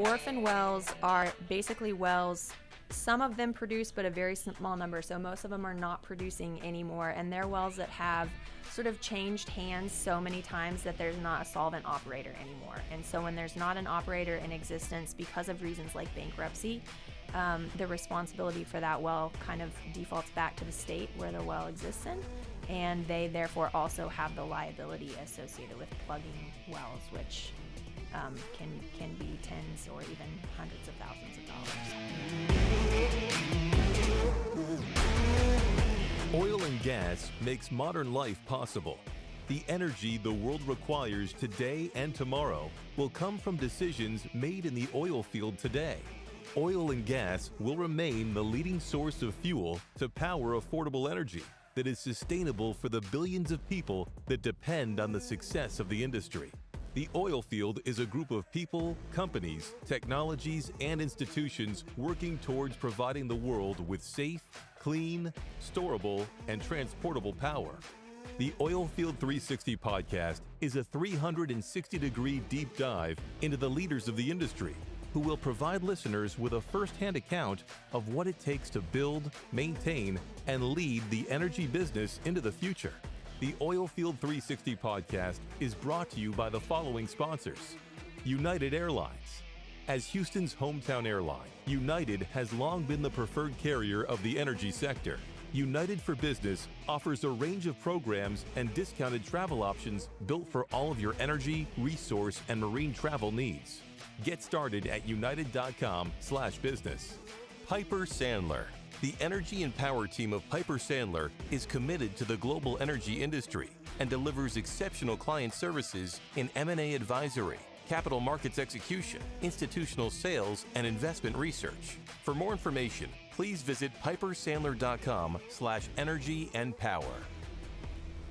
Orphan wells are basically wells. Some of them produce, but a very small number, so most of them are not producing anymore, and they're wells that have sort of changed hands so many times that there's not a solvent operator anymore. And so when there's not an operator in existence because of reasons like bankruptcy, the responsibility for that well kind of defaults back to the state where the well exists in, and they therefore also have the liability associated with plugging wells, which can be tens or even hundreds of thousands of dollars. Oil and gas makes modern life possible. The energy the world requires today and tomorrow will come from decisions made in the oil field today. Oil and gas will remain the leading source of fuel to power affordable energy that is sustainable for the billions of people that depend on the success of the industry. The oil field is a group of people, companies, technologies, and institutions working towards providing the world with safe, clean, storable, and transportable power. The Oilfield 360 podcast is a 360-degree deep dive into the leaders of the industry, who will provide listeners with a first-hand account of what it takes to build, maintain, and lead the energy business into the future. The Oilfield 360 podcast is brought to you by the following sponsors. United Airlines. As Houston's hometown airline, United has long been the preferred carrier of the energy sector. United for Business offers a range of programs and discounted travel options built for all of your energy, resource, and marine travel needs. Get started at united.com/business. Piper Sandler. The energy and power team of Piper Sandler is committed to the global energy industry and delivers exceptional client services in M&A advisory, capital markets execution, institutional sales, and investment research. For more information, please visit pipersandler.com/energy and power.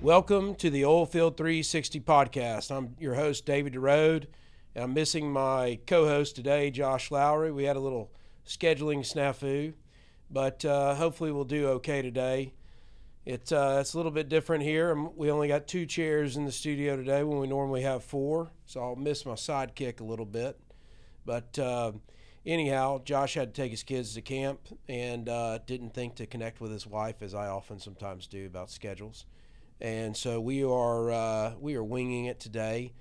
Welcome to the Oilfield 360 podcast. I'm your host, David DeRode, and I'm missing my co-host today, Josh Lowry. We had a little scheduling snafu, but hopefully we'll do okay today. It's a little bit different here. We only got 2 chairs in the studio today when we normally have 4, so I'll miss my sidekick a little bit. But anyhow, Josh had to take his kids to camp and didn't think to connect with his wife, as I often sometimes do, about schedules. And so we are winging it today.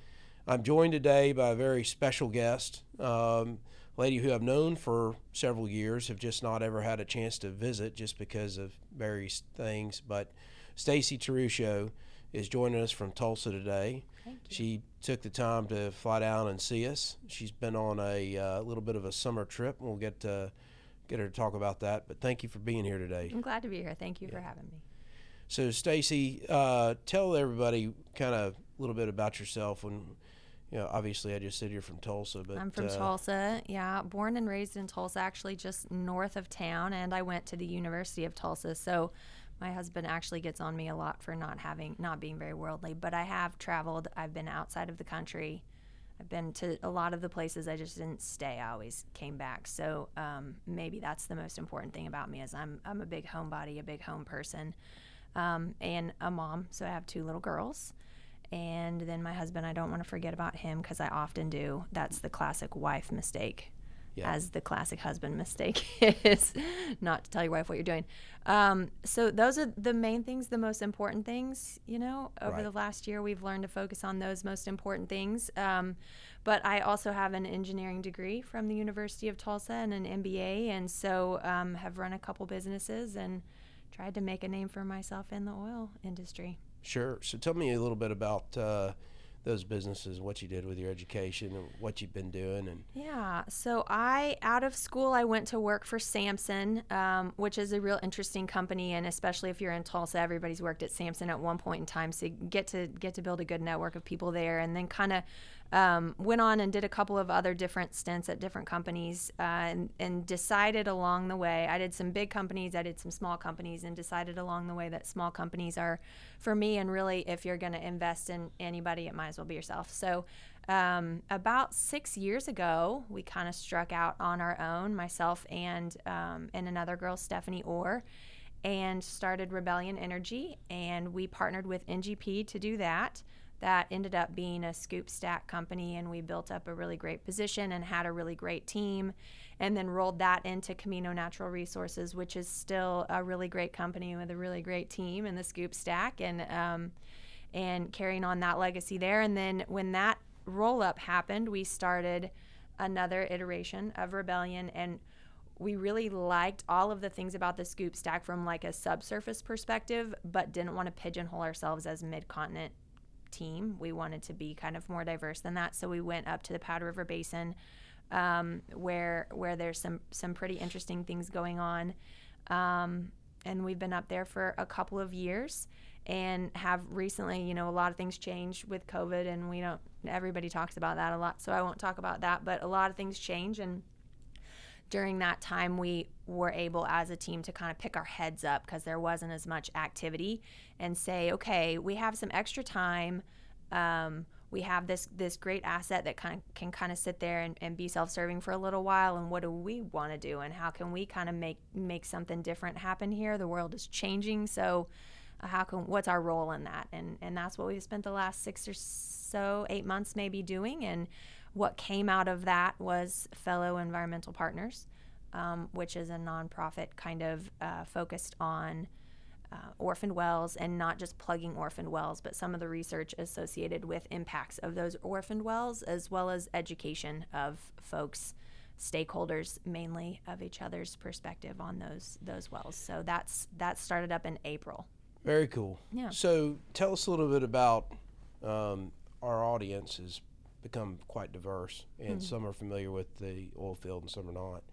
I'm joined today by a very special guest, lady who I've known for several years, have just not ever had a chance to visit just because of various things. But Staci Taruscio is joining us from Tulsa today. Thank you. She took the time to fly down and see us. She's been on a little bit of a summer trip, and we'll get her to talk about that. But thank you for being here today. I'm glad to be here. Thank you for having me. So Staci, tell everybody kind of a little bit about yourself. And obviously I just said you're from Tulsa, but I'm from Tulsa, yeah, born and raised in Tulsa, actually just north of town, and I went to the University of Tulsa. So my husband actually gets on me a lot for not being very worldly, but I have traveled. I've been outside of the country. I've been to a lot of the places. I just didn't stay. I always came back. So maybe that's the most important thing about me, is I'm a big homebody, a big home person, and a mom. So I have 2 little girls. And then my husband, I don't want to forget about him, because I often do. That's the classic wife mistake, as the classic husband mistake is not to tell your wife what you're doing. So those are the main things, the most important things. Over the last year, we've learned to focus on those most important things. But I also have an engineering degree from the University of Tulsa and an MBA, and so have run a couple businesses and tried to make a name for myself in the oil industry. Sure. So tell me a little bit about those businesses, what you did with your education and what you've been doing. Yeah. So out of school, I went to work for Samson, which is a real interesting company. And especially if you're in Tulsa, everybody's worked at Samson at one point in time. So you get to build a good network of people there, and then kind of went on and did a couple of other different stints at different companies, and decided along the way, I did some big companies, I did some small companies, and decided along the way that small companies are for me. And really, if you're going to invest in anybody, it might as well be yourself. So about 6 years ago, we kind of struck out on our own, myself and another girl, Stephanie Orr, and started Rebellion Energy. And we partnered with NGP to do that. that ended up being a scoop stack company, and we built up a really great position and had a really great team, and then rolled that into Camino Natural Resources, which is still a really great company with a really great team in the scoop stack, and carrying on that legacy there. And then when that roll up happened, we started another iteration of Rebellion, and we really liked all of the things about the scoop stack from like a subsurface perspective, but didn't want to pigeonhole ourselves as mid-continent team. We wanted to be kind of more diverse than that. So we went up to the Powder River Basin, where there's some pretty interesting things going on. And we've been up there for a couple of years and have recently, a lot of things changed with COVID, and everybody talks about that a lot, so I won't talk about that, but a lot of things change. And during that time, we were able as a team to kind of pick our heads up because there wasn't as much activity, and say, okay, we have some extra time. We have this great asset that can kind of sit there and be self-serving for a little while, and what do we want to do, and how can we kind of make something different happen here? The world is changing, so what's our role in that? And that's what we've spent the last 6 or so, 8 months maybe doing. And what came out of that was Fellow Environmental Partners, which is a nonprofit kind of focused on orphaned wells, and not just plugging orphaned wells, but some of the research associated with impacts of those orphaned wells, as well as education of folks, stakeholders mainly, of each other's perspective on those wells. So that started up in April. Very cool. Yeah. So tell us a little bit about our audience has become quite diverse, and some are familiar with the oil field and some are not.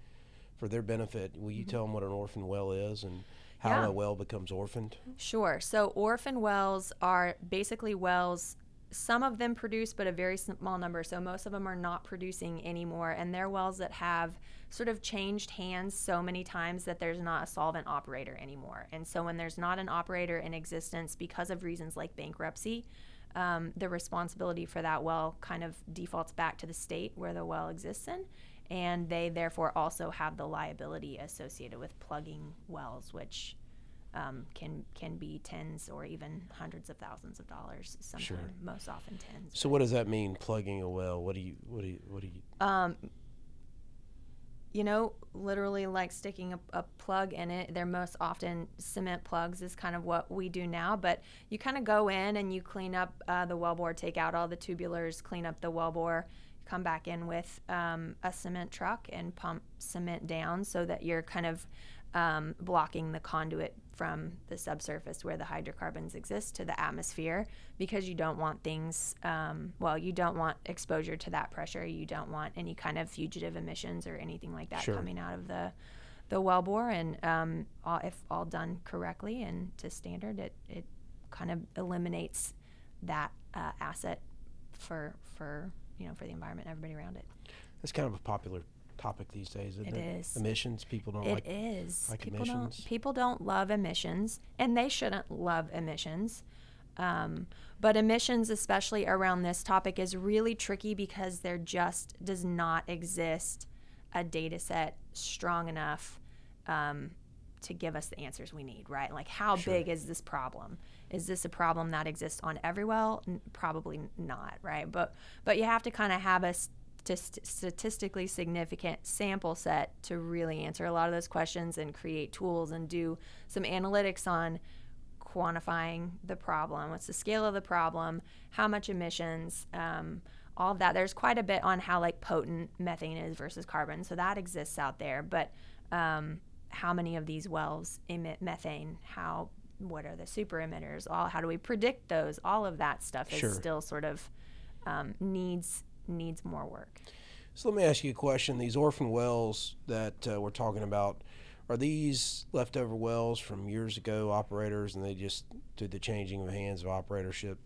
For their benefit, will you tell them what an orphan well is and how a well becomes orphaned? Sure. So orphan wells are basically wells, some of them produce, but a very small number. So most of them are not producing anymore, and they're wells that have sort of changed hands so many times that there's not a solvent operator anymore. And so when there's not an operator in existence because of reasons like bankruptcy, the responsibility for that well kind of defaults back to the state where the well exists in, and they therefore also have the liability associated with plugging wells, which can be tens or even hundreds of thousands of dollars. Sometimes, sure. Most often tens. So what does that mean, plugging a well? What do you? Literally like sticking a plug in it. They're most often cement plugs is kind of what we do now, but you kind of go in and you clean up the wellbore, take out all the tubulars, clean up the wellbore, come back in with a cement truck and pump cement down so that you're kind of blocking the conduit from the subsurface where the hydrocarbons exist to the atmosphere, because you don't want things, you don't want exposure to that pressure. You don't want any kind of fugitive emissions or anything like that coming out of the wellbore. And if all done correctly and to standard, it kind of eliminates that asset for the environment and everybody around it. That's kind of a popular topic these days, isn't it? It is. Emissions. People don't like emissions. People don't love emissions, and they shouldn't love emissions. But emissions, especially around this topic, is really tricky because there just does not exist a data set strong enough to give us the answers we need, right? Like, how big is this problem? Is this a problem that exists on every well? Probably not, right? But you have to kind of have a statistically significant sample set to really answer a lot of those questions and create tools and do some analytics on quantifying the problem. What's the scale of the problem? How much emissions? All of that. There's quite a bit on how potent methane is versus carbon. So that exists out there. But how many of these wells emit methane? What are the super emitters? How do we predict those? All of that stuff is still sort of needs more work. So let me ask you a question. These orphan wells that we're talking about, are these leftover wells from years ago, operators, and they just, through the changing of hands of operatorship,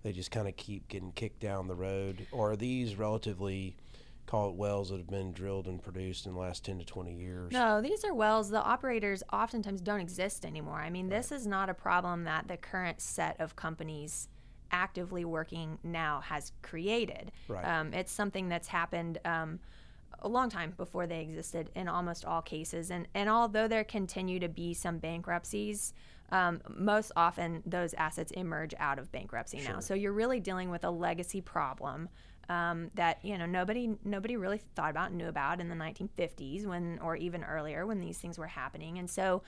they just kind of keep getting kicked down the road? Or are these relatively, call it, wells that have been drilled and produced in the last 10 to 20 years? No, these are wells. The operators oftentimes don't exist anymore. I mean, this is not a problem that the current set of companies actively working now has created. Right. It's something that's happened a long time before they existed in almost all cases. And although there continue to be some bankruptcies, most often those assets emerge out of bankruptcy now. So you're really dealing with a legacy problem that nobody really thought about and knew about in the 1950s or even earlier when these things were happening. And so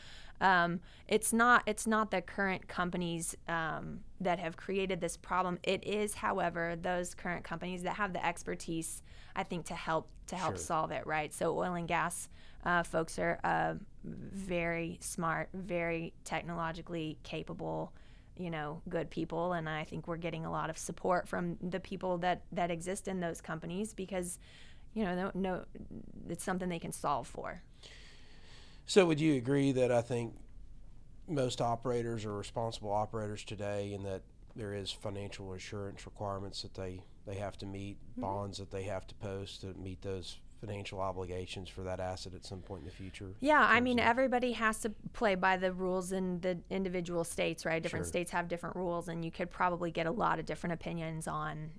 it's not the current companies that have created this problem. It is, however, those current companies that have the expertise, I think, to help solve it. Right. So oil and gas folks are very smart, very technologically capable, good people, and I think we're getting a lot of support from the people that exist in those companies because, it's something they can solve for. So would you agree that I think most operators are responsible operators today, and that there is financial assurance requirements that they have to meet, bonds that they have to post to meet those financial obligations for that asset at some point in the future? Yeah, I mean, everybody has to play by the rules in the individual states, right? Different states have different rules, and you could probably get a lot of different opinions on,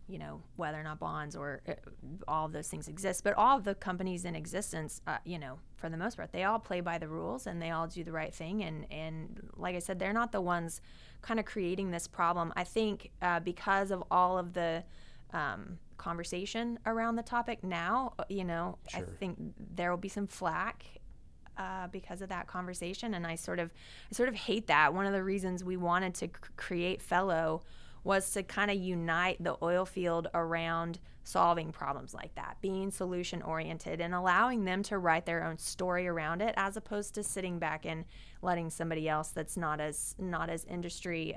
whether or not bonds or all of those things exist. But all of the companies in existence, for the most part, they all play by the rules and they all do the right thing. And like I said, they're not the ones kind of creating this problem. I think because of all of the conversation around the topic now, I think there will be some flack because of that conversation, and I sort of hate that. One of the reasons we wanted to create Fellow was to kind of unite the oil field around solving problems like that, being solution oriented and allowing them to write their own story around it, as opposed to sitting back and letting somebody else that's not as industry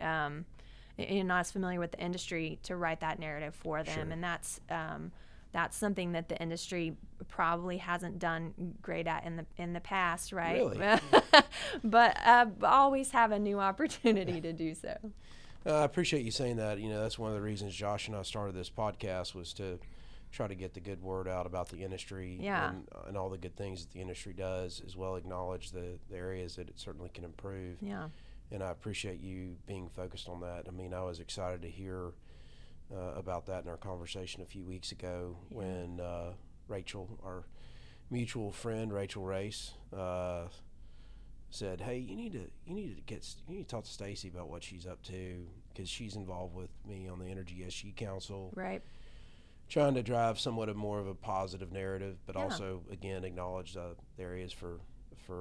not as familiar with the industry to write that narrative for them. And that's something that the industry probably hasn't done great at in the past, right? Really? But always have a new opportunity to do so. I appreciate you saying that. That's one of the reasons Josh and I started this podcast, was to try to get the good word out about the industry and all the good things that the industry does, as well acknowledge the areas that it certainly can improve. Yeah. And I appreciate you being focused on that. I mean, I was excited to hear about that in our conversation a few weeks ago when Rachel, our mutual friend, Rachel Race, said, "Hey, you need to talk to Staci about what she's up to, because she's involved with me on the Energy SG Council, right? Trying to drive somewhat more of a positive narrative, but also again acknowledge the areas for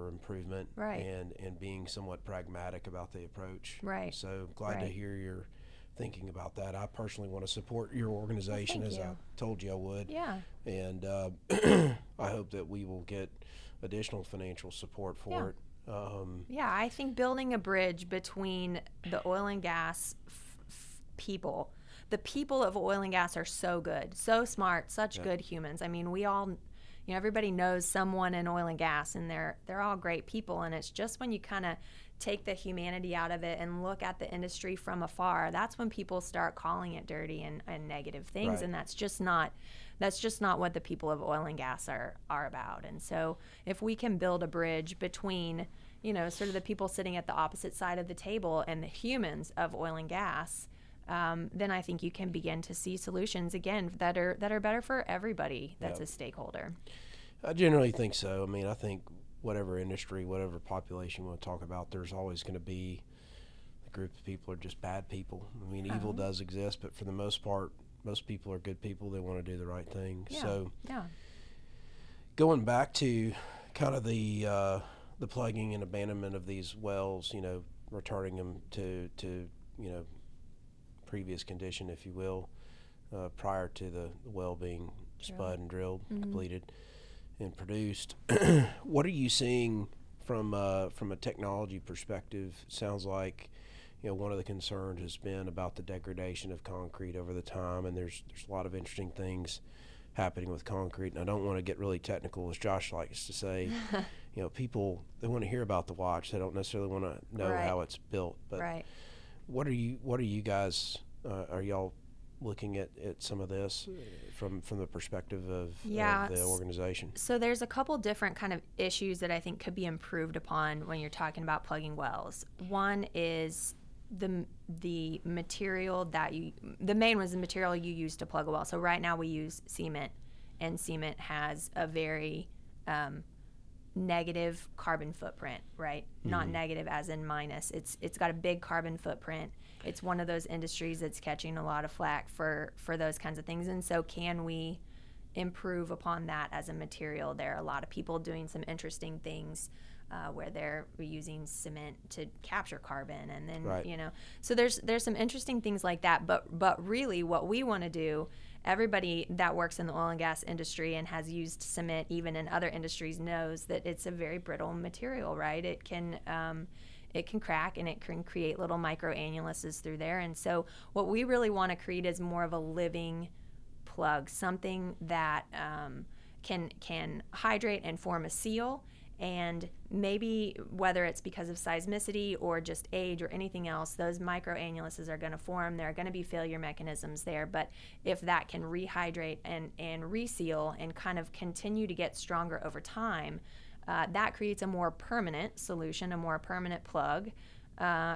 improvement, right? And being somewhat pragmatic about the approach, right? So glad to hear you're thinking about that. I personally want to support your organization, as I told you I would. Yeah. And I hope that we will get additional financial support for it. I think building a bridge between the oil and gas people. The people of oil and gas are so good, so smart, such good humans. I mean, we all, everybody knows someone in oil and gas, and they're all great people. And it's just when you kind of take the humanity out of it and look at the industry from afar, that's when people start calling it dirty and negative things. Right. And that's just not what the people of oil and gas are about. And so if we can build a bridge between, sort of the people sitting at the opposite side of the table and the humans of oil and gas, then I think you can begin to see solutions again that are better for everybody that's a stakeholder. I generally think so. I mean, I think whatever industry, whatever population we want to talk about, there's always going to be a group of people are just bad people. I mean, evil does exist, but for the most part, most people are good people. They want to do the right thing. So going back to kind of the plugging and abandonment of these wells, returning them to previous condition, if you will, prior to the well being spud and drilled, completed and produced. What are you seeing from a technology perspective? It sounds like one of the concerns has been about the degradation of concrete over the time, and there's a lot of interesting things happening with concrete. And I don't want to get really technical, as Josh likes to say. People, they want to hear about the watch. They don't necessarily want to know how it's built. But what are you guys? Are y'all looking at some of this from the perspective of the organization? So there's a couple different kind of issues that I think could be improved upon when you're talking about plugging wells. One is the material the main was the material you use to plug a well. So right now we use cement, and cement has a very negative carbon footprint, right? Not negative as in minus. It's got a big carbon footprint. It's one of those industries that's catching a lot of flack for those kinds of things. And so can we improve upon that as a material? There are a lot of people doing some interesting things where they're reusing cement to capture carbon, and then so there's some interesting things like that. But really, what we want to do, everybody that works in the oil and gas industry and has used cement even in other industries knows that it's a very brittle material, right? It can crack, and it can create little microannuluses through there. And so what we really want to create is more of a living plug, something that can hydrate and form a seal. And maybe whether it's because of seismicity or just age or anything else, those microannuluses are going to form. There are going to be failure mechanisms there. But if that can rehydrate and reseal and kind of continue to get stronger over time, that creates a more permanent solution, a more permanent plug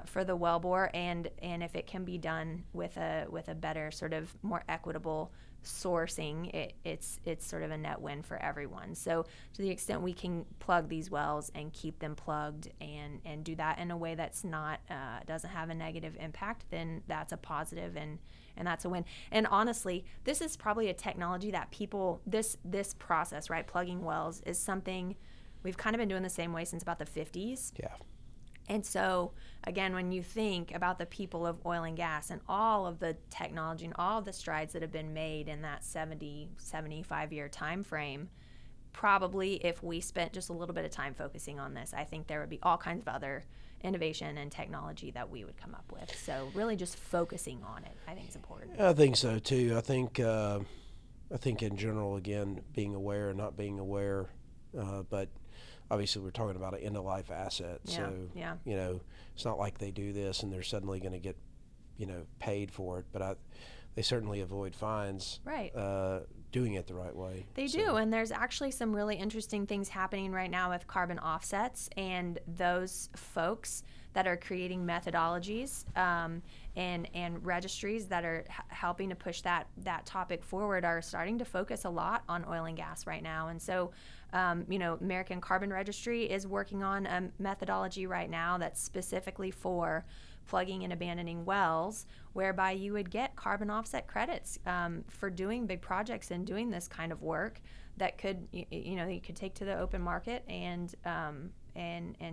for the wellbore. And if it can be done with a better, sort of more equitable sourcing, it's sort of a net win for everyone. So to the extent we can plug these wells and keep them plugged and do that in a way that's not doesn't have a negative impact, then that's a positive, and that's a win. And honestly, this is probably a technology that people, this process, right, plugging wells, is something we've kind of been doing the same way since about the 50s. Yeah. And so, again, when you think about the people of oil and gas and all of the technology and all of the strides that have been made in that 75-year time frame, probably if we spent just a little bit of time focusing on this, I think there would be all kinds of other innovation and technology that we would come up with. So really just focusing on it, I think, is important. I think so, too. I think in general, again, being aware and not being aware, but obviously we're talking about an end-of-life asset. It's not like they do this and they're suddenly going to get, paid for it. But they certainly avoid fines, right, doing it the right way. They do, and there's actually some really interesting things happening right now with carbon offsets, and those folks that are creating methodologies and registries that are helping to push that topic forward are starting to focus a lot on oil and gas right now. And so American Carbon Registry is working on a methodology right now that's specifically for plugging and abandoning wells, whereby you would get carbon offset credits for doing big projects and doing this kind of work that could, you could take to the open market and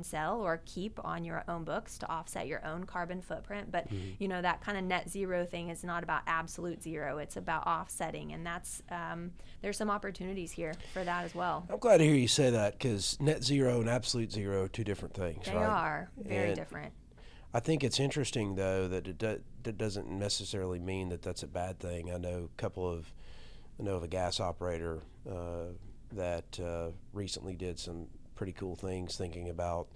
sell or keep on your own books to offset your own carbon footprint. But that kind of net zero thing is not about absolute zero. It's about offsetting, and that's there's some opportunities here for that as well. I'm glad to hear you say that, because net zero and absolute zero are two different things. They right? are very different. I think it's interesting, though, that that doesn't necessarily mean that that's a bad thing. I know of a gas operator that recently did some pretty cool things, thinking about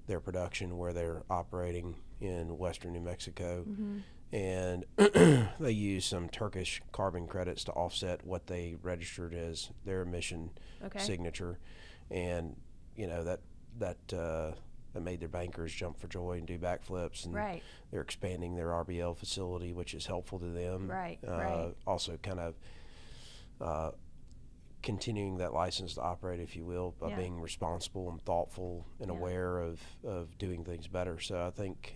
their production where they're operating in western New Mexico. And they use some Turkish carbon credits to offset what they registered as their emission signature. And that made their bankers jump for joy and do backflips, and they're expanding their RBL facility, which is helpful to them. Also kind of continuing that license to operate, if you will, by being responsible and thoughtful and aware of doing things better. So I think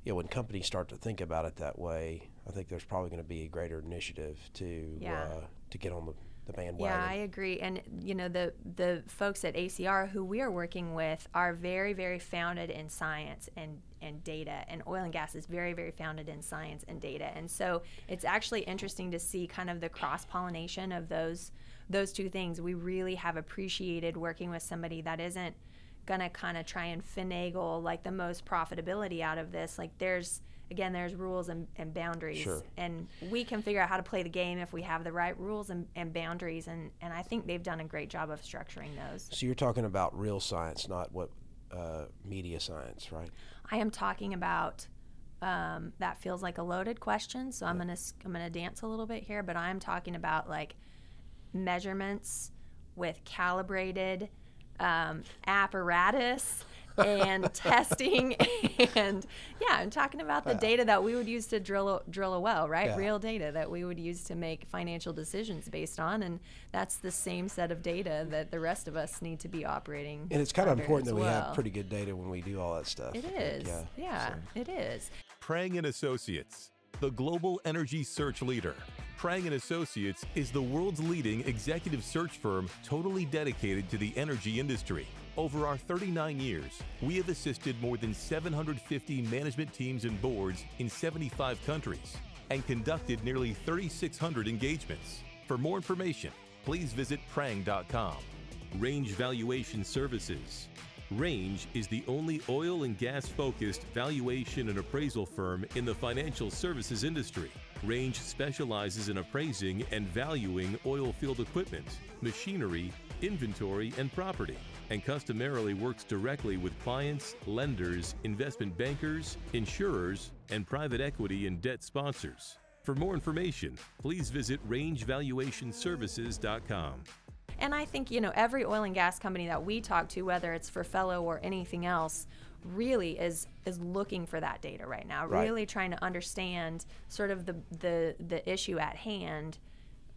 when companies start to think about it that way, I think there's probably going to be a greater initiative to get on the bandwagon. Yeah, I agree. And the folks at ACR who we are working with are very, very founded in science and data, and oil and gas is very, very founded in science and data. And so it's actually interesting to see kind of the cross-pollination of those two things. We really have appreciated working with somebody that isn't going to kind of try and finagle like the most profitability out of this. Like there's rules and boundaries, and we can figure out how to play the game if we have the right rules and boundaries, and I think they've done a great job of structuring those. So you're talking about real science, not what media science, right? I am talking about that feels like a loaded question, so I'm gonna dance a little bit here, but I'm talking about like measurements with calibrated apparatus and testing and talking about the data that we would use to drill a well, right? Yeah. Real data that we would use to make financial decisions based on, and that's the same set of data that the rest of us need to be operating. And it's kind of under important as that we have well. pretty good data when we do all that stuff. It is. Yeah, it is. Prang and Associates, the global energy search leader. Prang and Associates is the world's leading executive search firm totally dedicated to the energy industry. Over our 39 years, we have assisted more than 750 management teams and boards in 75 countries and conducted nearly 3,600 engagements. For more information, please visit prang.com. Range Valuation Services. Range is the only oil and gas-focused valuation and appraisal firm in the financial services industry. Range specializes in appraising and valuing oil field equipment, machinery, inventory, and property, and customarily works directly with clients, lenders, investment bankers, insurers, and private equity and debt sponsors. For more information, please visit rangevaluationservices.com. And I think, every oil and gas company that we talk to, whether it's for fellow or anything else, really is looking for that data right now, Right. really trying to understand sort of the issue at hand,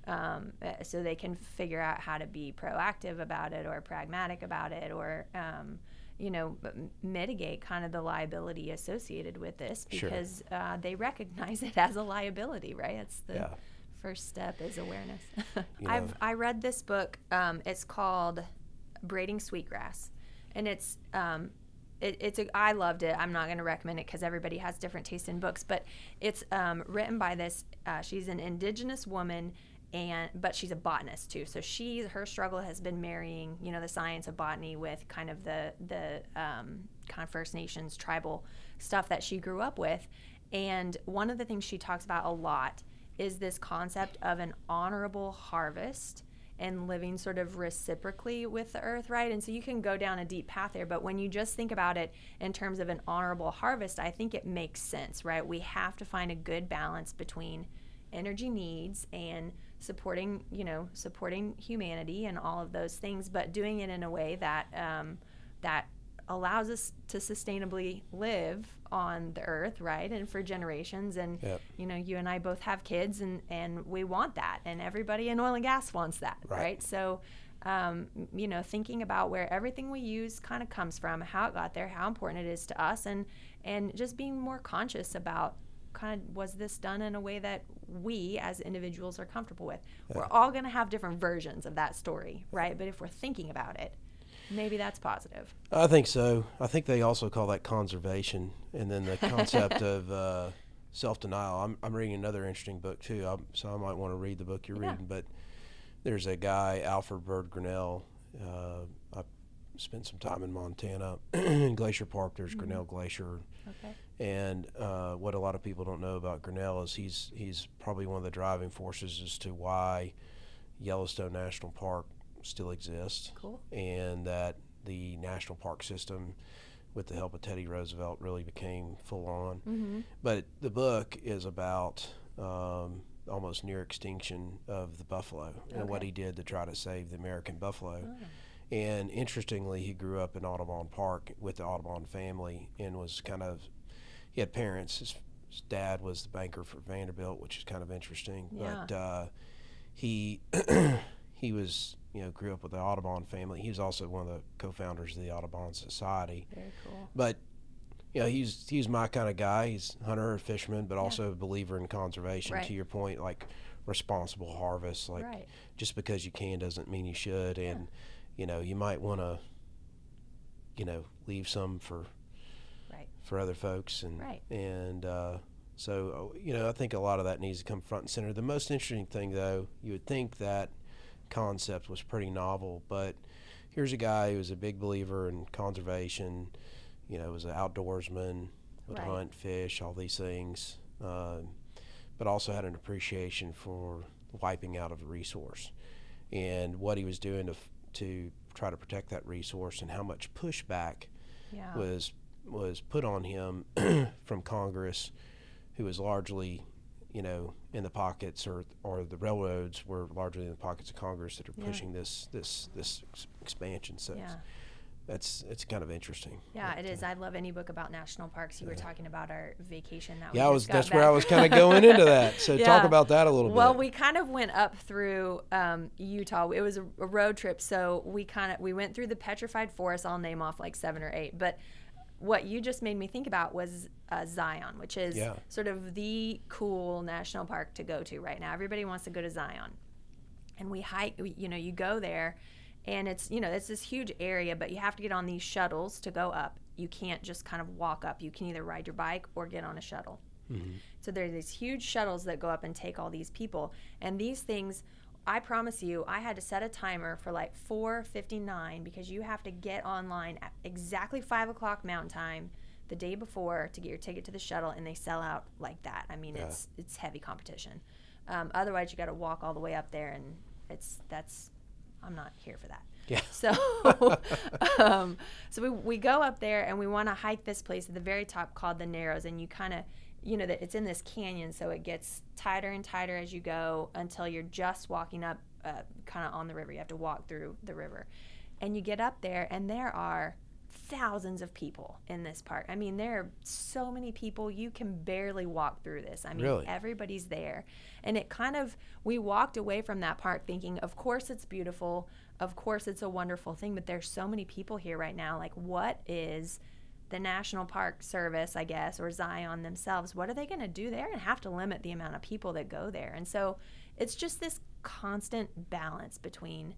so they can figure out how to be proactive about it or pragmatic about it, or mitigate kind of the liability associated with this, because they recognize it as a liability, right? It's the first step is awareness. I read this book. It's called Braiding Sweetgrass, and I loved it. I'm not going to recommend it because everybody has different taste in books, but it's written by this. She's an indigenous woman, but she's a botanist too. So her struggle has been marrying, the science of botany with kind of the kind of First Nations tribal stuff that she grew up with. And one of the things she talks about a lot is this concept of an honorable harvest and living sort of reciprocally with the earth, right? And so you can go down a deep path there, but when you just think about it in terms of an honorable harvest, I think it makes sense, right? We have to find a good balance between energy needs and supporting humanity and all of those things, but doing it in a way that that allows us to sustainably live on the earth, right? And for generations. And, you and I both have kids, and we want that. And everybody in oil and gas wants that, right? So, thinking about where everything we use kind of comes from, how it got there, how important it is to us, and just being more conscious about kind of, was this done in a way that we as individuals are comfortable with? We're all going to have different versions of that story, right? But if we're thinking about it, maybe that's positive. I think so. I think they also call that conservation, and then the concept of self-denial. I'm reading another interesting book too, so I might want to read the book you're reading. But there's a guy, Alfred Bird Grinnell. I spent some time in Montana, in Glacier Park. There's Grinnell Glacier. Okay. And what a lot of people don't know about Grinnell is he's probably one of the driving forces as to why Yellowstone National Park still exists. Cool. And that the national park system, with the help of Teddy Roosevelt, really became full on. Mm-hmm. But the book is about almost near extinction of the buffalo and what he did to try to save the American buffalo. Oh. And interestingly, he grew up in Audubon Park with the Audubon family, and was he had parents. His dad was the banker for Vanderbilt, which is kind of interesting. Yeah. But he was, grew up with the Audubon family. He was also one of the co-founders of the Audubon Society. Very cool. But, he's my kind of guy. He's a hunter, a fisherman, but also a believer in conservation. Right. To your point, like responsible harvest. Like just because you can doesn't mean you should. And, you might want to, leave some for other folks. And, so, I think a lot of that needs to come front and center. The most interesting thing, though, you would think that concept was pretty novel, but here's a guy who was a big believer in conservation, was an outdoorsman, would hunt, fish, all these things, but also had an appreciation for wiping out of a resource and what he was doing to try to protect that resource, and how much pushback was put on him from Congress, who was largely in the pockets, or the railroads were largely in the pockets of Congress that are pushing this expansion. So it's kind of interesting. Yeah, it is. I love any book about national parks. You were talking about our vacation that That's where I was kind of going into that. So talk about that a little bit. Well, we kind of went up through Utah. It was a road trip, so we went through the petrified forest. I'll name off like 7 or 8, but what you just made me think about was Zion, which is sort of the cool national park to go to right now. Everybody wants to go to Zion, and we hike. You go there. And it's this huge area, but you have to get on these shuttles to go up. You can't just kind of walk up. You can either ride your bike or get on a shuttle. Mm-hmm. So there's these huge shuttles that go up and take all these people. And these things, I promise you, I had to set a timer for like 4:59 because you have to get online at exactly 5 o'clock Mountain Time the day before to get your ticket to the shuttle, and they sell out like that. I mean, it's heavy competition. Otherwise, you got to walk all the way up there, and I'm not here for that. Yeah. So we go up there and we want to hike this place at the very top called the Narrows, and you kind of, that it's in this canyon, so it gets tighter and tighter as you go until you're just walking up kind of on the river. You have to walk through the river. And you get up there, and there are thousands of people in this park. I mean, there are so many people, you can barely walk through this. I mean, really? Everybody's there. And we walked away from that park thinking, of course it's beautiful, of course it's a wonderful thing, but there's so many people here right now. Like, what is the National Park Service, I guess, or Zion themselves, what are they going to do? They're going to have to limit the amount of people that go there. And so it's just this constant balance between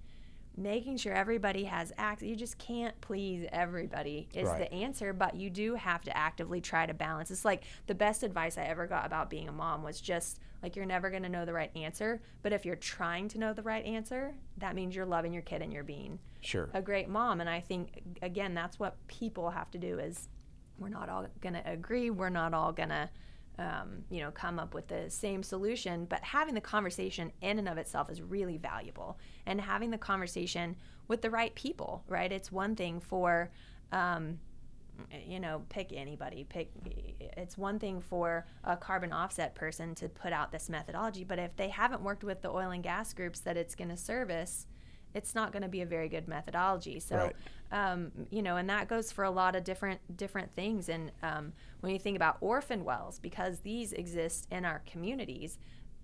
making sure everybody has access. You just can't please everybody is the answer, but you do have to actively try to balance. It's like the best advice I ever got about being a mom was just like, you're never going to know the right answer, but if you're trying to know the right answer, that means you're loving your kid and you're being a great mom. And I think, again, that's what people have to do is we're not all going to agree. We're not all going to come up with the same solution, but having the conversation in and of itself is really valuable. And having the conversation with the right people, right? It's one thing for, pick anybody. It's one thing for a carbon offset person to put out this methodology, but if they haven't worked with the oil and gas groups that it's going to service, it's not going to be a very good methodology. So, and that goes for a lot of different things. And when you think about Orphan Wells, because these exist in our communities,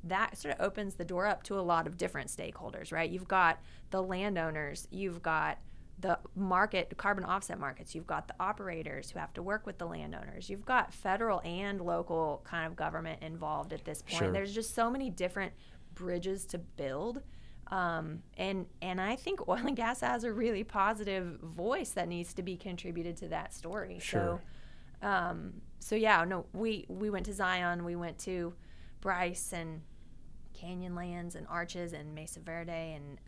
that sort of opens the door up to a lot of different stakeholders, right? You've got the landowners, you've got the market, carbon offset markets, you've got the operators who have to work with the landowners, you've got federal and local kind of government involved at this point. Sure. There's just so many different bridges to build. And I think oil and gas has a really positive voice that needs to be contributed to that story. Sure. We went to Zion, we went to Bryce and Canyonlands and Arches and Mesa Verde and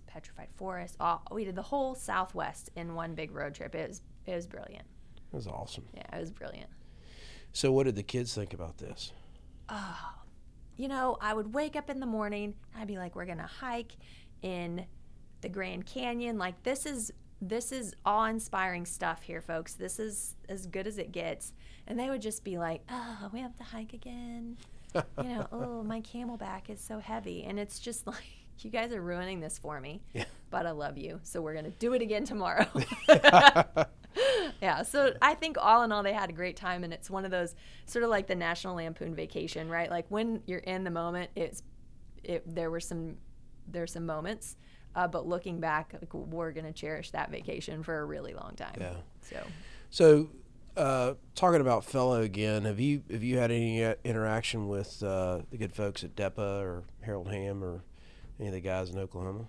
Petrified Forest. We did the whole Southwest in one big road trip. It was brilliant. It was awesome. Yeah, it was brilliant. So what did the kids think about this? I would wake up in the morning, I'd be like, we're going to hike in the Grand Canyon. Like, this is awe-inspiring stuff here, folks. This is as good as it gets. And they would just be like, oh, we have to hike again. Oh, my camelback is so heavy. And it's just like, you guys are ruining this for me. Yeah. But I love you, so we're going to do it again tomorrow. Yeah, so I think all in all, they had a great time, and it's one of those sort of like the National Lampoon Vacation, right? Like when you're in the moment, there's some moments, but looking back, like, we're going to cherish that vacation for a really long time. Yeah. So talking about Fellow again, have you had any interaction with the good folks at DEPA or Harold Hamm or any of the guys in Oklahoma?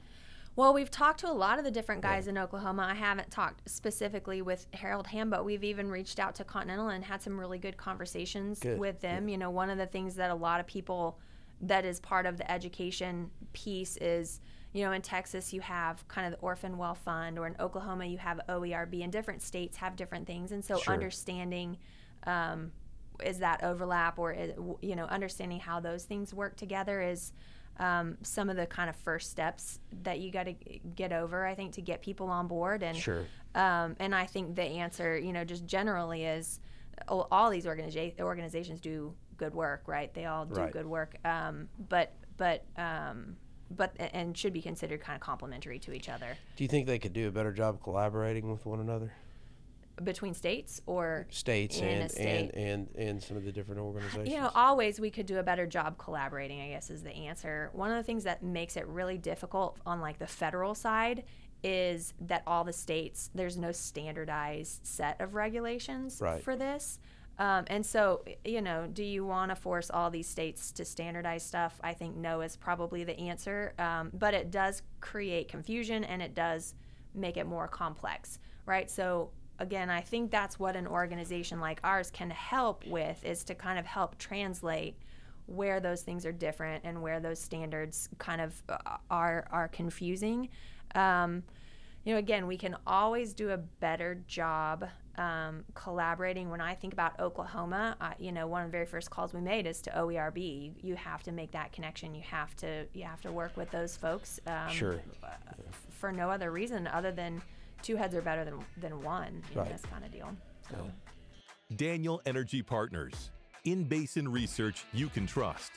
Well, we've talked to a lot of the different guys in Oklahoma. I haven't talked specifically with Harold Hamm, but we've even reached out to Continental and had some really good conversations with them. Yeah. One of the things that a lot of people that is part of the education piece is, in Texas you have kind of the Orphan Well Fund, or in Oklahoma you have OERB, and different states have different things. And so understanding is that overlap, or, understanding how those things work together is some of the kind of first steps that you got to get over, I think, to get people on board. And and I think the answer, just generally is all these organizations do good work, right? They all do good work. But and should be considered kind of complementary to each other. Do you think they could do a better job collaborating with one another? Between states or states in a state? and some of the different organizations? You know, always we could do a better job collaborating, I guess, is the answer. One of the things that makes it really difficult on like the federal side is that all the states, there's no standardized set of regulations for this. And so, you know, do you want to force all these states to standardize stuff? I think no is probably the answer. But it does create confusion, and it does make it more complex, right? So again, I think that's what an organization like ours can help with, is to kind of help translate where those things are different and where those standards kind of are confusing. You know, again, we can always do a better job collaborating. When I think about Oklahoma, you know, one of the very first calls we made is to OERB. You have to make that connection. You have to work with those folks. For no other reason other than two heads are better than one in this kind of deal. So. Daniel Energy Partners, in-basin research you can trust.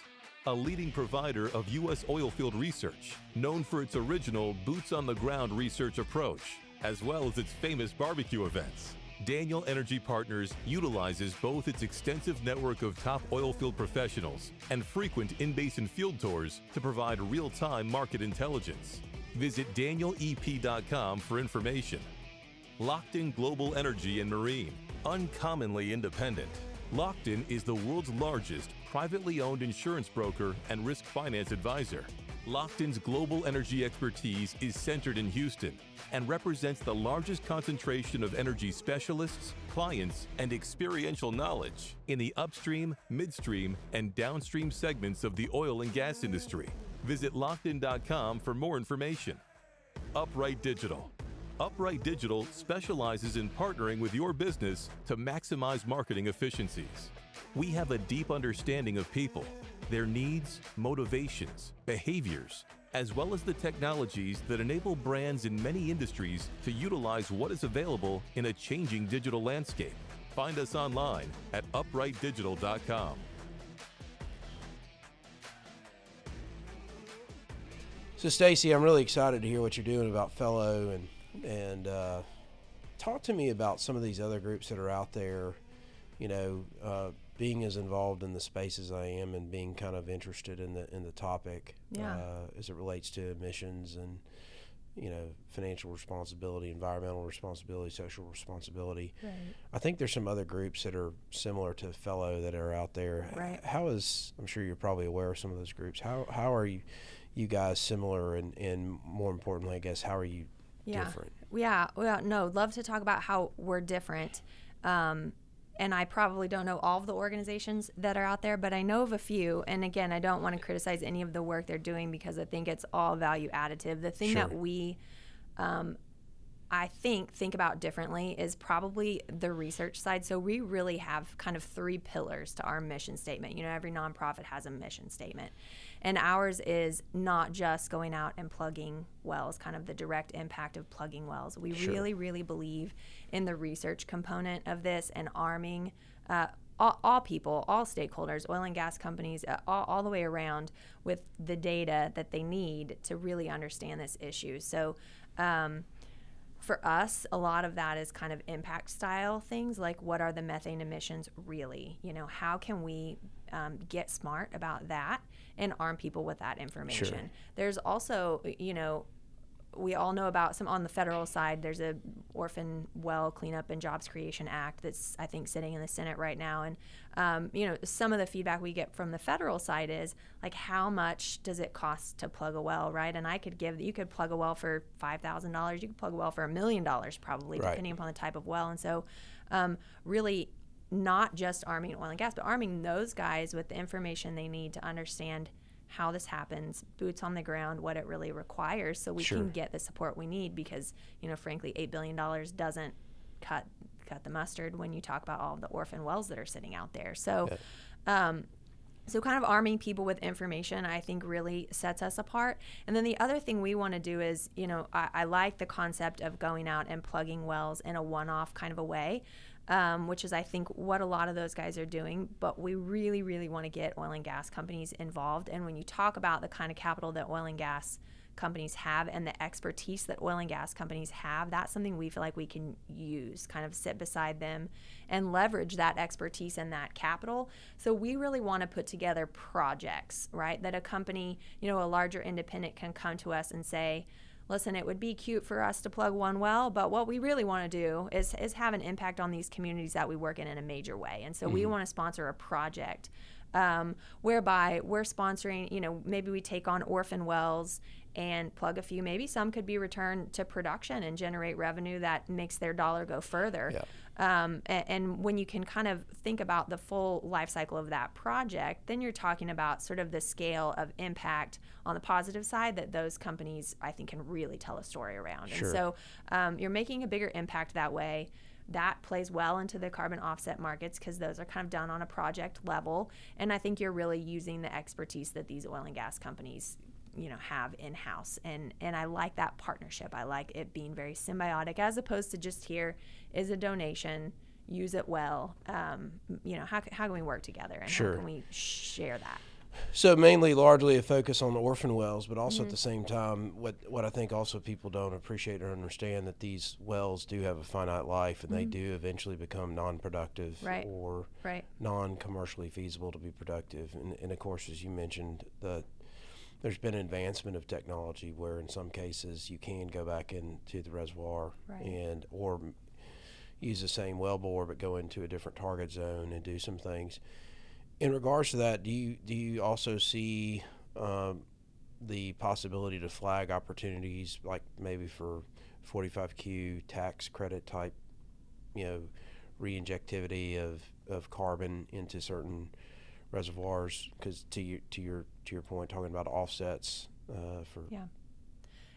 A leading provider of U.S. oilfield research, known for its original boots-on-the-ground research approach, as well as its famous barbecue events. Daniel Energy Partners utilizes both its extensive network of top oilfield professionals and frequent in-basin field tours to provide real-time market intelligence. Visit danielep.com for information. Locked In Global Energy and Marine, uncommonly independent. Locked In is the world's largest privately owned insurance broker and risk finance advisor. Locked In's global energy expertise is centered in Houston and represents the largest concentration of energy specialists, clients, and experiential knowledge in the upstream, midstream, and downstream segments of the oil and gas industry. Visit LockedIn.com for more information. Upright Digital. Upright Digital specializes in partnering with your business to maximize marketing efficiencies. We have a deep understanding of people, their needs, motivations, behaviors, as well as the technologies that enable brands in many industries to utilize what is available in a changing digital landscape. Find us online at uprightdigital.com. So, Staci, I'm really excited to hear what you're doing about Fellow, and talk to me about some of these other groups that are out there, you know, being as involved in the space as I am and being kind of interested in the topic as it relates to emissions and, you know, financial responsibility, environmental responsibility, social responsibility. Right. I think there's some other groups that are similar to Fellow that are out there. Right. I'm sure you're probably aware of some of those groups. How are you guys similar, and more importantly, I guess, how are you different? Yeah, well, no, love to talk about how we're different. And I probably don't know all of the organizations that are out there, but I know of a few. And again, I don't want to criticize any of the work they're doing because I think it's all value additive. The thing that we, I think about differently is probably the research side. So we really have kind of three pillars to our mission statement. You know, every nonprofit has a mission statement. And ours is not just going out and plugging wells, kind of the direct impact of plugging wells. We really, really believe in the research component of this and arming all people, all stakeholders, oil and gas companies, all the way around with the data that they need to really understand this issue. So for us, a lot of that is kind of impact style things, like what are the methane emissions really? You know, how can we get smart about that and arm people with that information? Sure. There's also, you know, we all know about some on the federal side. There's a Orphan Well Cleanup and Jobs Creation Act that's, I think, sitting in the Senate right now. And, you know, some of the feedback we get from the federal side is like, how much does it cost to plug a well, right? And you could plug a well for $5,000. You could plug a well for $1 million probably, depending upon the type of well. And so really not just arming oil and gas, but arming those guys with the information they need to understand how this happens, boots on the ground, what it really requires, so we can get the support we need, because, you know, frankly, $8 billion doesn't cut the mustard when you talk about all of the orphan wells that are sitting out there. So so kind of arming people with information, I think, really sets us apart. And then the other thing we want to do is, you know, I like the concept of going out and plugging wells in a one-off kind of a way. which is, I think, what a lot of those guys are doing. But we really, really want to get oil and gas companies involved. And when you talk about the kind of capital that oil and gas companies have and the expertise that oil and gas companies have, that's something we feel like we can use, kind of sit beside them and leverage that expertise and that capital. So we really want to put together projects, right, that a company, a larger independent can come to us and say, listen, it would be cute for us to plug one well, but what we really want to do is have an impact on these communities that we work in a major way. And so we want to sponsor a project whereby we're sponsoring, maybe we take on Orphan Wells and plug a few. Maybe some could be returned to production and generate revenue that makes their dollar go further. Yeah. And when you can kind of think about the full life cycle of that project, then you're talking about sort of the scale of impact on the positive side that those companies, I think, can really tell a story around. Sure. And so you're making a bigger impact that way. That plays well into the carbon offset markets because those are kind of done on a project level. And I think you're really using the expertise that these oil and gas companies have in-house. And I like that partnership. I like it being very symbiotic as opposed to just here is a donation, use it well. How can we work together and Sure. how can we share that? So mainly largely a focus on the Orphan Wells, but also at the same time, what I think also people don't appreciate or understand that these wells do have a finite life and they do eventually become non-productive or non-commercially feasible to be productive. And of course, as you mentioned, there's been advancement of technology where in some cases you can go back into the reservoir or use the same wellbore but go into a different target zone and do some things. In regards to that, do you also see the possibility to flag opportunities like maybe for 45Q tax credit type, reinjectivity of carbon into certain reservoirs? Because to your point, talking about offsets for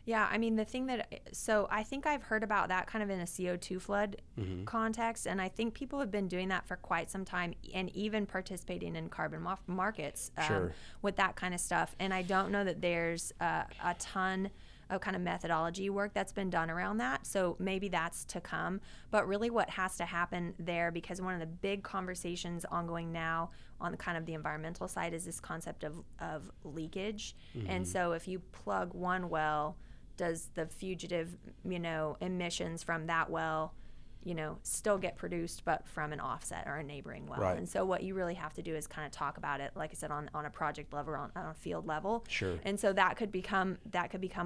Yeah, I mean, the thing so I think I've heard about that kind of in a CO2 flood context, and I think people have been doing that for quite some time and even participating in carbon markets with that kind of stuff. And I don't know that there's a ton of kind of methodology work that's been done around that. So maybe that's to come. But really what has to happen there, because one of the big conversations ongoing now on the kind of the environmental side is this concept of leakage. And so if you plug one well, does the fugitive, emissions from that well, still get produced, but from an offset or a neighboring well? Right. And so what you really have to do is kind of talk about it, like I said, on a project level, on a field level. Sure. And so that could become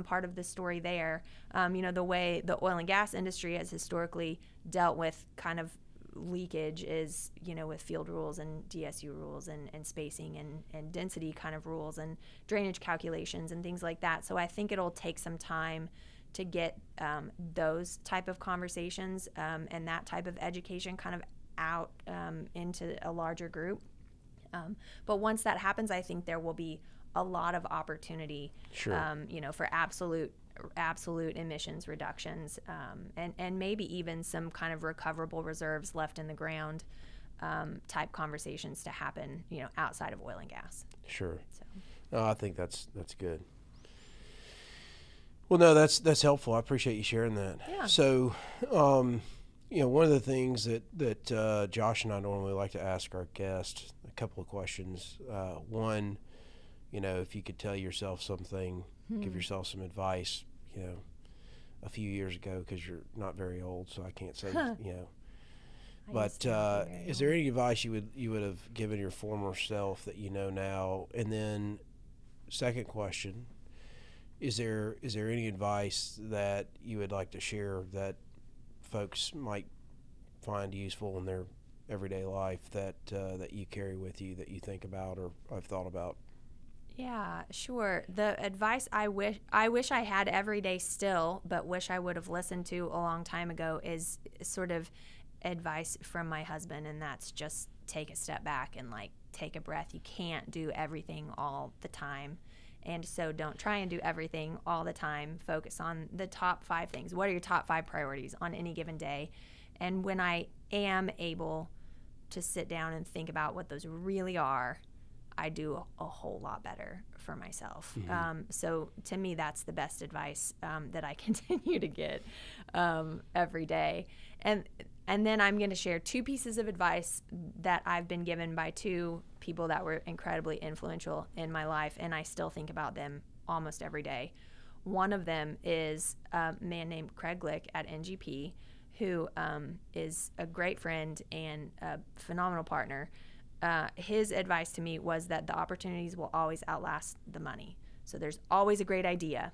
part of the story there. The way the oil and gas industry has historically dealt with kind of leakage is, with field rules and DSU rules and spacing and density kind of rules and drainage calculations and things like that. So I think it'll take some time to get those type of conversations and that type of education kind of out into a larger group. But once that happens, I think there will be a lot of opportunity, for absolute emissions reductions, and maybe even some kind of recoverable reserves left in the ground type conversations to happen, outside of oil and gas. Sure. So. No, I think that's good. Well, no, that's helpful. I appreciate you sharing that. Yeah. So, one of the things that Josh and I normally like to ask our guests, a couple of questions. One, if you could tell yourself something, give yourself some advice, a few years ago, because you're not very old, so I can't say, But is there any advice you would have given your former self that you know now? And then, second question, is there any advice that you would like to share that folks might find useful in their everyday life that you carry with you, that you think about or have thought about? Yeah, sure. The advice I wish I had every day still, but wish I would have listened to a long time ago is sort of advice from my husband, and that's just take a step back and take a breath. You can't do everything all the time. And so don't try and do everything all the time. Focus on the top 5 things. What are your top 5 priorities on any given day? And when I am able to sit down and think about what those really are, I do a whole lot better for myself. So to me, that's the best advice that I continue to get every day. And then I'm going to share 2 pieces of advice that I've been given by 2 people that were incredibly influential in my life, and I still think about them almost every day. One of them is a man named Craig Glick at NGP, who is a great friend and a phenomenal partner. His advice to me was that the opportunities will always outlast the money. So there's always a great idea.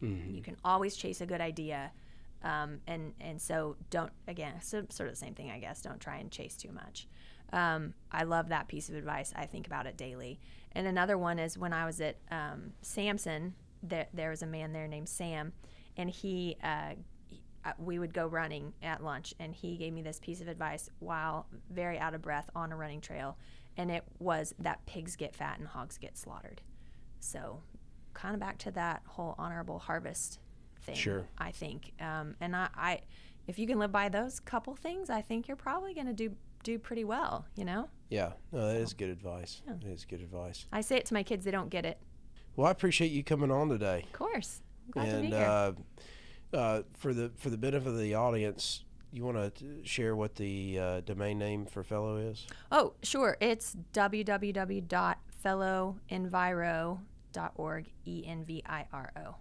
You can always chase a good idea. And so don't, again, sort of the same thing, I guess. Don't try and chase too much. I love that piece of advice. I think about it daily. And another one is when I was at Samson, there was a man there named Sam, and we would go running at lunch, and he gave me this piece of advice while very out of breath on a running trail, and it was that pigs get fat and hogs get slaughtered. So kind of back to that whole honorable harvest thing. Sure. I think. And I if you can live by those couple things, I think you're probably going to do pretty well, you know? Yeah. No, that is good advice. Yeah. That is good advice. I say it to my kids. They don't get it. Well, I appreciate you coming on today. Of course. I'm glad to be here. For the benefit of the audience, you want to share what the domain name for Fellow is? Oh, sure. It's www.fellowenviro.org, ENVIRO.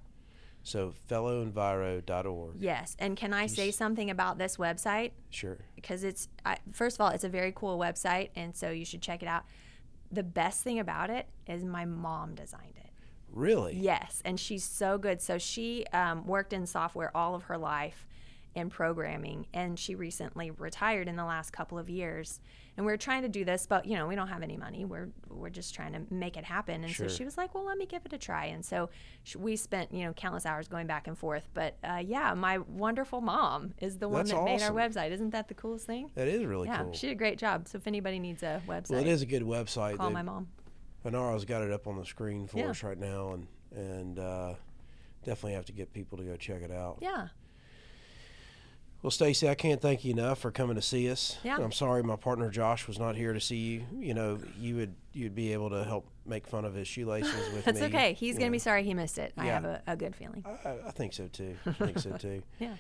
So fellowenviro.org. Yes. And can I say something about this website? Sure. Because first of all, it's a very cool website, and so you should check it out. The best thing about it is my mom designed it. Really? Yes, and she's so good. So she worked in software all of her life in programming, and she recently retired in the last couple of years. And we're trying to do this, but we don't have any money. We're just trying to make it happen. And Sure. So she was like, "Well, let me give it a try." And so we spent countless hours going back and forth. But yeah, my wonderful mom is the one That's that made our awesome. website. Isn't that the coolest thing? That is really Yeah, cool. she did a great job. So if anybody needs a website, Well, it is a good website. call my mom. Panara's got it up on the screen for Yeah. us right now, and definitely have to get people to go check it out. Yeah. Well, Staci, I can't thank you enough for coming to see us. Yeah. I'm sorry my partner Josh was not here to see you. You'd be able to help make fun of his shoelaces with That's me. okay. He's going to be sorry he missed it. I Yeah. have a good feeling. I think so too. Yeah.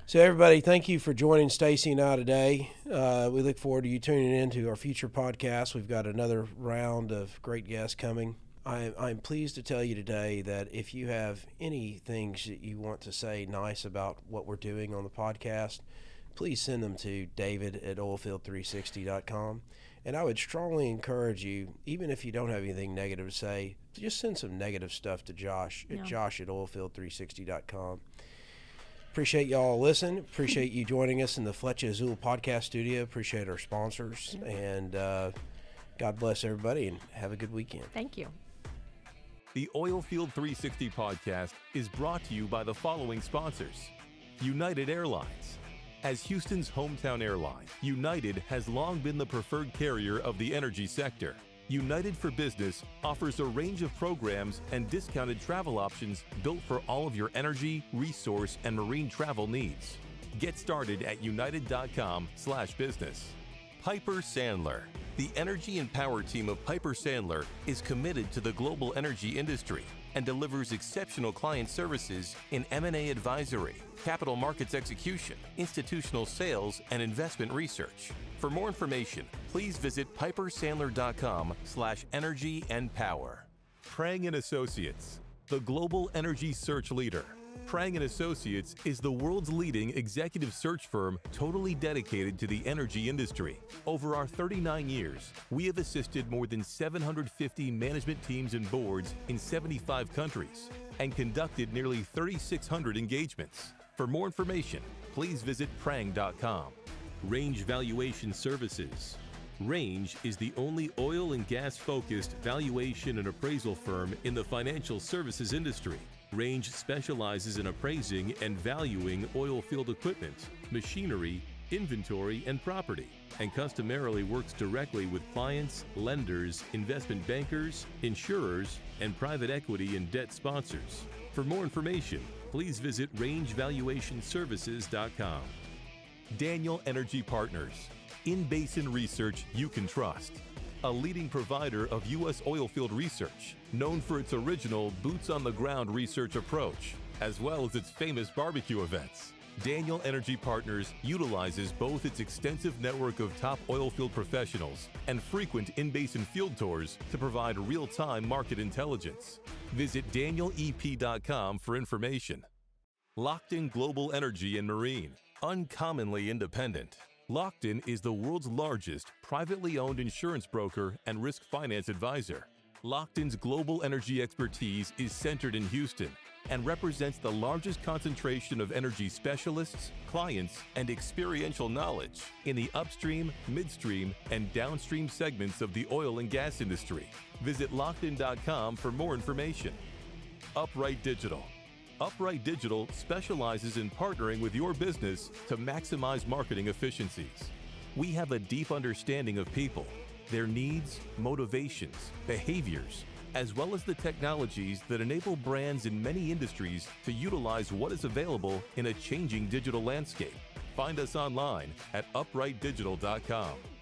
So everybody, thank you for joining Staci and I today. We look forward to you tuning in to our future podcasts. We've got another round of great guests coming. I'm pleased to tell you today that if you have any things that you want to say nice about what we're doing on the podcast, please send them to david@oilfield360.com. And I would strongly encourage you, even if you don't have anything negative to say, to just send some negative stuff to Josh at josh@oilfield360.com. Appreciate y'all listening. Appreciate you joining us in the Fletcher Azul podcast studio. Appreciate our sponsors. And God bless everybody and have a good weekend. Thank you. The Oilfield 360 podcast is brought to you by the following sponsors. United Airlines. As Houston's hometown airline, United has long been the preferred carrier of the energy sector. United for Business offers a range of programs and discounted travel options built for all of your energy, resource, and marine travel needs. Get started at united.com/business. Piper Sandler. The energy and power team of Piper Sandler is committed to the global energy industry and delivers exceptional client services in M&A advisory, capital markets execution, institutional sales, and investment research. For more information, please visit pipersandler.com/energy and power. Prang & Associates, the global energy search leader. Prang & Associates is the world's leading executive search firm totally dedicated to the energy industry. Over our 39 years, we have assisted more than 750 management teams and boards in 75 countries and conducted nearly 3,600 engagements. For more information, please visit prang.com. Range Valuation Services. Range is the only oil and gas-focused valuation and appraisal firm in the financial services industry. Range specializes in appraising and valuing oil field equipment, machinery, inventory, and property, and customarily works directly with clients, lenders, investment bankers, insurers, and private equity and debt sponsors. For more information, please visit rangevaluationservices.com. Daniel Energy Partners. In-basin research you can trust. a leading provider of U.S. oilfield research, known for its original boots-on-the-ground research approach, as well as its famous barbecue events. Daniel Energy Partners utilizes both its extensive network of top oilfield professionals and frequent in-basin field tours to provide real-time market intelligence. Visit danielep.com for information. Locked-in Global Energy and Marine, uncommonly independent. Locked-in is the world's largest privately owned insurance broker and risk finance advisor. Locked-in's global energy expertise is centered in Houston and represents the largest concentration of energy specialists, clients, and experiential knowledge in the upstream, midstream, and downstream segments of the oil and gas industry. Visit lockedin.com for more information. Upright Digital. Upright Digital specializes in partnering with your business to maximize marketing efficiencies. We have a deep understanding of people, their needs, motivations, behaviors, as well as the technologies that enable brands in many industries to utilize what is available in a changing digital landscape. Find us online at uprightdigital.com.